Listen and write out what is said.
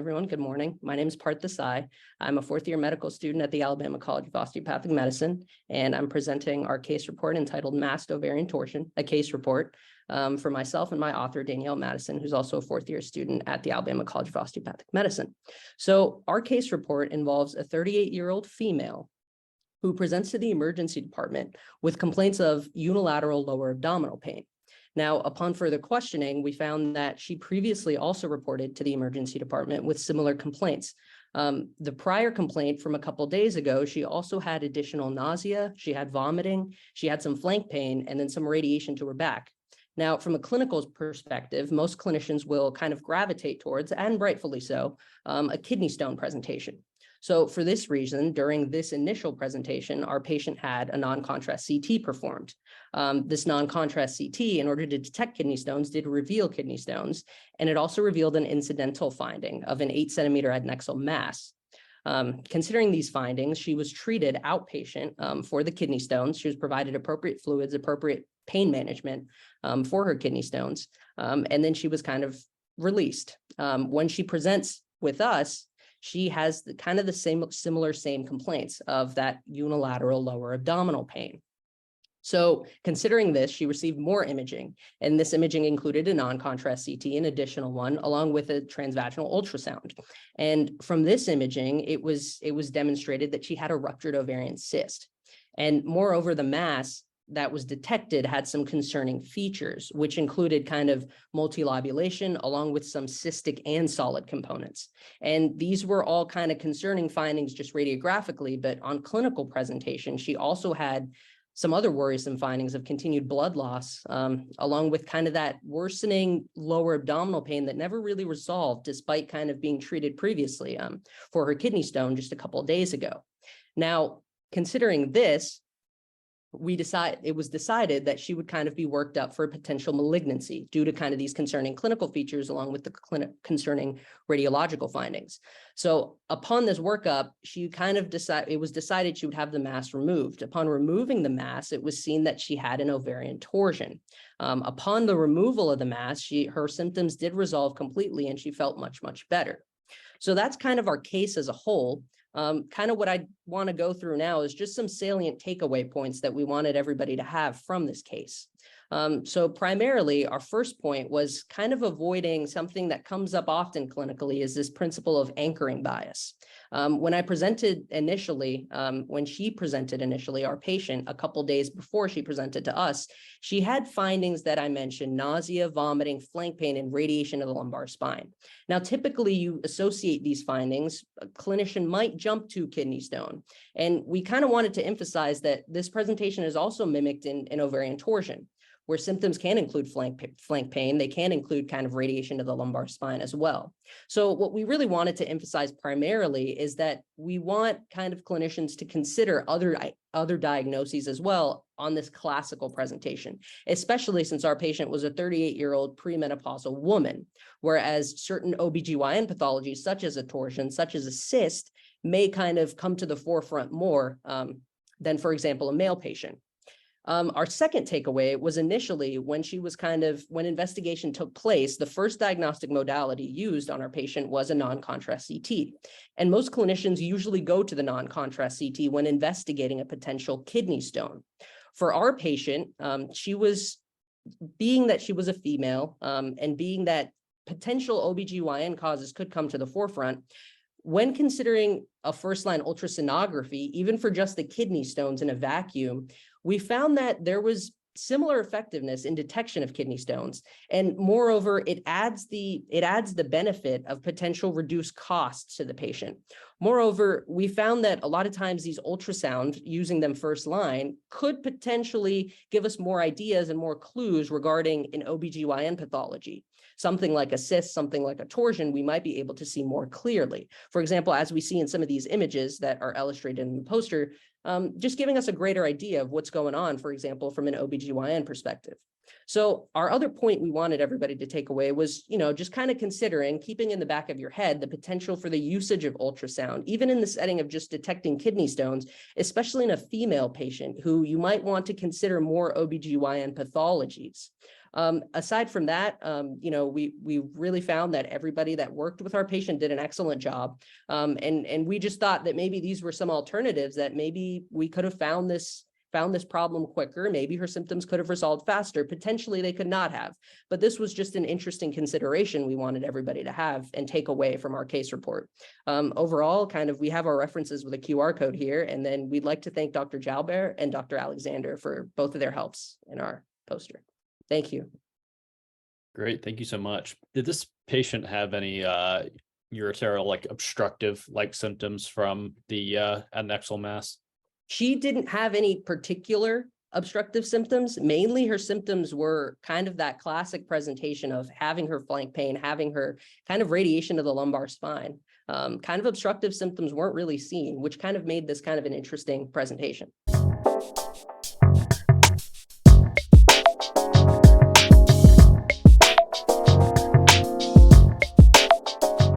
everyone. Good morning. My name is Parth Desai. I'm a fourth-year medical student at the Alabama College of Osteopathic Medicine, and I'm presenting our case report entitled Masked Ovarian Torsion, a case report for myself and my author, Danielle Madison, who's also a fourth-year student at the Alabama College of Osteopathic Medicine. So our case report involves a 38-year-old female who presents to the emergency department with complaints of unilateral lower abdominal pain. Now, upon further questioning, we found that she previously also reported to the emergency department with similar complaints. The prior complaint from a couple of days ago, she also had additional nausea, she had vomiting, she had some flank pain, and then some radiation to her back. Now, from a clinical perspective, most clinicians will kind of gravitate towards, and rightfully so, a kidney stone presentation. So for this reason, during this initial presentation, our patient had a non-contrast CT performed. This non-contrast CT, in order to detect kidney stones, did reveal kidney stones, and it also revealed an incidental finding of an 8-centimeter adnexal mass. Considering these findings, she was treated outpatient for the kidney stones. She was provided appropriate fluids, appropriate pain management for her kidney stones, and then she was kind of released. When she presents with us, she has the similar complaints of that unilateral lower abdominal pain. So considering this, she received more imaging, and this imaging included a non-contrast CT, an additional one, along with a transvaginal ultrasound. And from this imaging, it was demonstrated that she had a ruptured ovarian cyst. And moreover, the mass that was detected had some concerning features, which included kind of multilobulation along with some cystic and solid components. And these were all kind of concerning findings just radiographically, but on clinical presentation, she also had some other worrisome findings of continued blood loss, along with kind of that worsening lower abdominal pain that never really resolved despite kind of being treated previously for her kidney stone just a couple of days ago. Now, considering this, it was decided that she would kind of be worked up for a potential malignancy due to kind of these concerning clinical features along with the concerning radiological findings. So upon this workup, it was decided she would have the mass removed. Upon removing the mass, it was seen that she had an ovarian torsion. Upon the removal of the mass, her symptoms did resolve completely and she felt much, much better. So that's kind of our case as a whole. Kind of what I want to go through now is just some salient takeaway points that we wanted everybody to have from this case. So primarily, our first point was kind of avoiding something that comes up often clinically is this principle of anchoring bias. When I presented initially, when she presented initially, our patient, a couple days before she presented to us, she had findings that I mentioned: nausea, vomiting, flank pain, and radiation of the lumbar spine. Now, typically you associate these findings, a clinician might jump to kidney stone. And we kind of wanted to emphasize that this presentation is also mimicked in ovarian torsion, where symptoms can include flank pain. They can include kind of radiation to the lumbar spine as well. So what we really wanted to emphasize primarily is that we want kind of clinicians to consider other diagnoses as well on this classical presentation, especially since our patient was a 38-year-old premenopausal woman, whereas certain OBGYN pathologies, such as a torsion, such as a cyst, may kind of come to the forefront more than, for example, a male patient. Our second takeaway was initially when investigation took place, the first diagnostic modality used on our patient was a non-contrast CT. And most clinicians usually go to the non-contrast CT when investigating a potential kidney stone. For our patient, being that she was a female, and being that potential OBGYN causes could come to the forefront, when considering a first-line ultrasonography, even for just the kidney stones in a vacuum, we found that there was similar effectiveness in detection of kidney stones. And moreover, it adds the benefit of potential reduced costs to the patient. Moreover, we found that a lot of times these ultrasounds, using them first line, could potentially give us more ideas and more clues regarding an OBGYN pathology. Something like a cyst, something like a torsion, we might be able to see more clearly. For example, as we see in some of these images that are illustrated in the poster, just giving us a greater idea of what's going on, for example, from an OBGYN perspective. So our other point we wanted everybody to take away was, just kind of considering, keeping in the back of your head, the potential for the usage of ultrasound, even in the setting of just detecting kidney stones, especially in a female patient who you might want to consider more OBGYN pathologies. Aside from that, we really found that everybody that worked with our patient did an excellent job. And we just thought that maybe these were some alternatives that maybe we could have found this problem quicker. Maybe her symptoms could have resolved faster. Potentially they could not have, but this was just an interesting consideration we wanted everybody to have and take away from our case report. Overall, we have our references with a QR code here, and then we'd like to thank Dr. Jalbert and Dr. Alexander for both of their helps in our poster. Thank you. Great, thank you so much. Did this patient have any ureteral obstructive symptoms from the adnexal mass? She didn't have any particular obstructive symptoms. Mainly her symptoms were kind of that classic presentation of having her flank pain, having her kind of radiation of the lumbar spine. Kind of obstructive symptoms weren't really seen, which kind of made this kind of an interesting presentation.